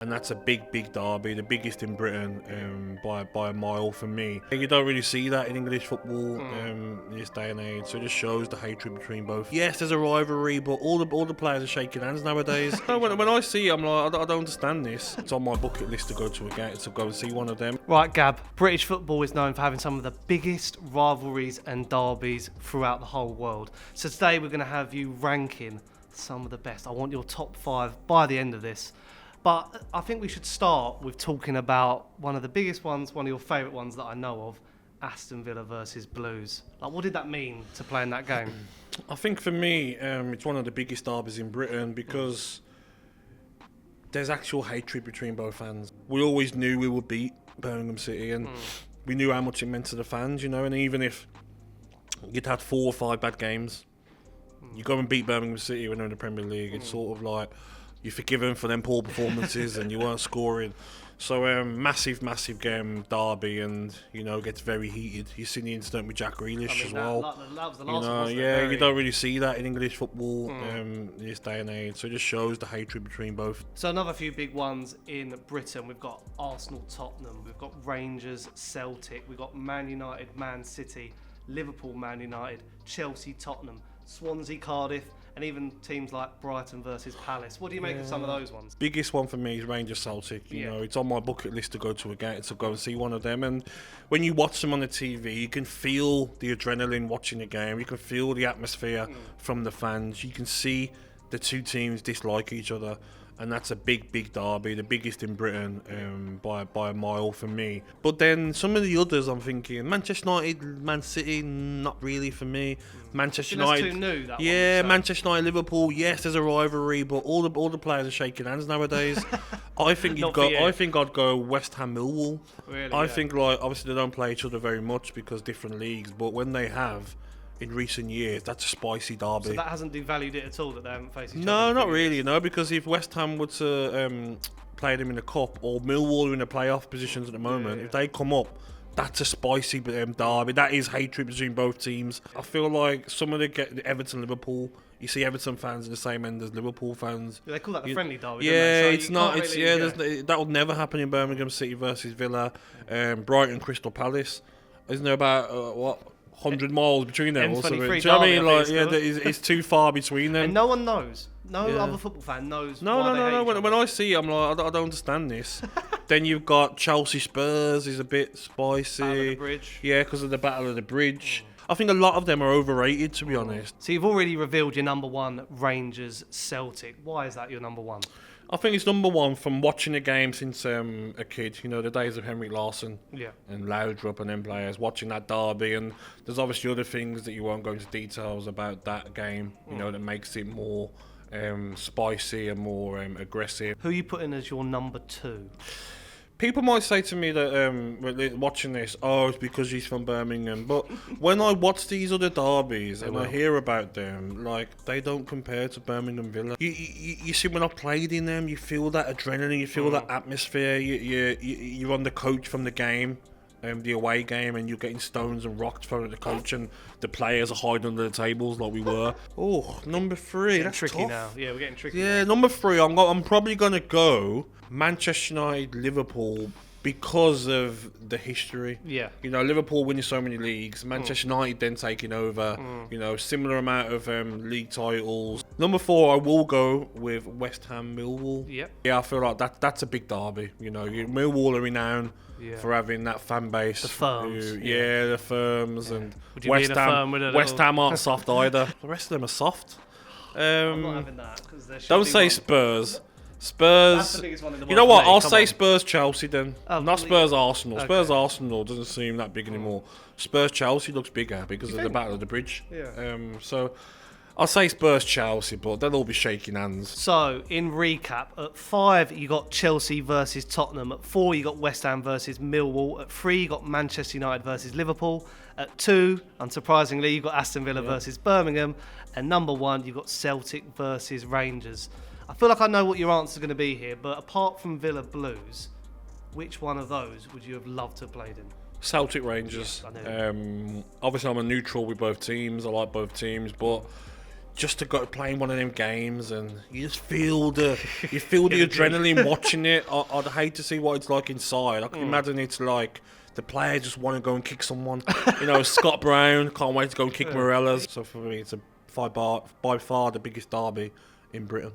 And that's a big derby, the biggest in Britain by a mile for me. You don't really see that in English football this day and age, so it just shows the hatred between both. Yes, there's a rivalry, but all the players are shaking hands nowadays. when I see it, I'm like, I don't understand this. It's on my bucket list to go to a game, to go and see one of them. Right, Gab, British football is known for having some of the biggest rivalries and derbies throughout the whole world. So today we're going to have you ranking some of the best. I want your top 5 by the end of this. But I think we should start with talking about one of the biggest ones, one of your favourite ones that I know of, Aston Villa versus Blues. Like, what did that mean to play in that game? I think for me, it's one of the biggest derbies in Britain because there's actual hatred between both fans. We always knew we would beat Birmingham City, and we knew how much it meant to the fans, you know. And even if you'd had 4 or 5 bad games, you go and beat Birmingham City when they're in the Premier League. It's sort of like you're forgiven for them poor performances and you weren't scoring. So massive game derby, and you know, gets very heated. You see the incident with Jack Grealish as well. That was the last one. You don't really see that in English football this day and age. So it just shows the hatred between both. So another few big ones in Britain. We've got Arsenal, Tottenham. We've got Rangers, Celtic. We've got Man United, Man City, Liverpool, Man United, Chelsea, Tottenham, Swansea, Cardiff, and even teams like Brighton versus Palace. What do you make of some of those ones? Biggest one for me is Rangers Celtic. You know, it's on my bucket list to go to a game, to go and see one of them. And when you watch them on the TV, you can feel the adrenaline watching the game. You can feel the atmosphere from the fans. You can see the two teams dislike each other. And that's a big derby, the biggest in Britain by a mile for me. But then some of the others, I'm thinking Manchester United, Man City, not really for me. Manchester United, that's too new, that yeah, one, so. Manchester United, Liverpool. Yes, there's a rivalry, but all the players are shaking hands nowadays. I think I'd go West Ham, Millwall. Really, I think, like, obviously they don't play each other very much because different leagues, but when they have, in recent years, that's a spicy derby. So that hasn't devalued it at all that they haven't faced each other? No, not really, no, because if West Ham were to play them in the Cup, or Millwall are in the playoff positions at the moment, if they come up, that's a spicy derby. That is hatred between both teams. I feel like some of the Everton, Liverpool, you see Everton fans in the same end as Liverpool fans. They call that the friendly derby, yeah, don't they? So it's not. It's that will never happen in Birmingham City versus Villa. Brighton, Crystal Palace. Isn't there about 100 miles between them? M23 Do you know what I mean? Like, it's too far between them. And no one knows. No other football fan knows. No. When I see it, I'm like, I don't understand this. Then you've got Chelsea Spurs is a bit spicy. Battle of the Bridge. Yeah, because of the Battle of the Bridge. I think a lot of them are overrated, to be honest. So you've already revealed your number one, Rangers Celtic. Why is that your number one? I think it's number one from watching the game since a kid. You know, the days of Henrik Larsson and Laudrup and them players, watching that derby. And there's obviously other things that you won't go into details about that game, you know, that makes it more spicy and more aggressive. Who are you putting as your number 2? People might say to me that watching this, it's because he's from Birmingham. But when I watch these other derbies and I hear about them, like, they don't compare to Birmingham Villa. You see, when I played in them, you feel that adrenaline, you feel that atmosphere. You're on the coach from the game, the away game, and you're getting stones and rocks thrown at the coach, and the players are hiding under the tables like we were. Number 3. That's tricky tough. now. Yeah, we're getting tricky. Yeah, number 3. I'm probably gonna go Manchester United, Liverpool, because of the history. Yeah. You know, Liverpool winning so many leagues, Manchester United then taking over, you know, similar amount of league titles. Number 4, I will go with West Ham, Millwall. Yep. Yeah, I feel like that's a big derby. You know, Millwall are renowned for having that fan base. The firms. The firms. And Would you be in a firm with a West Ham aren't soft either. The rest of them are soft. I'm not having that. Don't say Spurs. Spurs. That's the biggest one in the world. You know what? For me. I'll Come say on. Spurs Chelsea then. Not Spurs Arsenal. Okay. Spurs Arsenal doesn't seem that big anymore. Spurs Chelsea looks bigger because of the Battle of the Bridge. Yeah. So I'll say Spurs Chelsea, but they'll all be shaking hands. So, in recap, at 5 you got Chelsea versus Tottenham. At 4 you got West Ham versus Millwall. At 3 you got Manchester United versus Liverpool. At 2, unsurprisingly, you got Aston Villa versus Birmingham. And number 1, you've got Celtic versus Rangers. I feel like I know what your answer is going to be here, but apart from Villa Blues, which one of those would you have loved to have played in? Celtic Rangers. Yes, I know. Obviously, I'm a neutral with both teams. I like both teams, but just to go playing one of them games, and you just feel the adrenaline watching it. I'd hate to see what it's like inside. I can imagine it's like the players just want to go and kick someone. Scott Brown can't wait to go and kick Morelos. So for me, it's by far the biggest derby in Britain.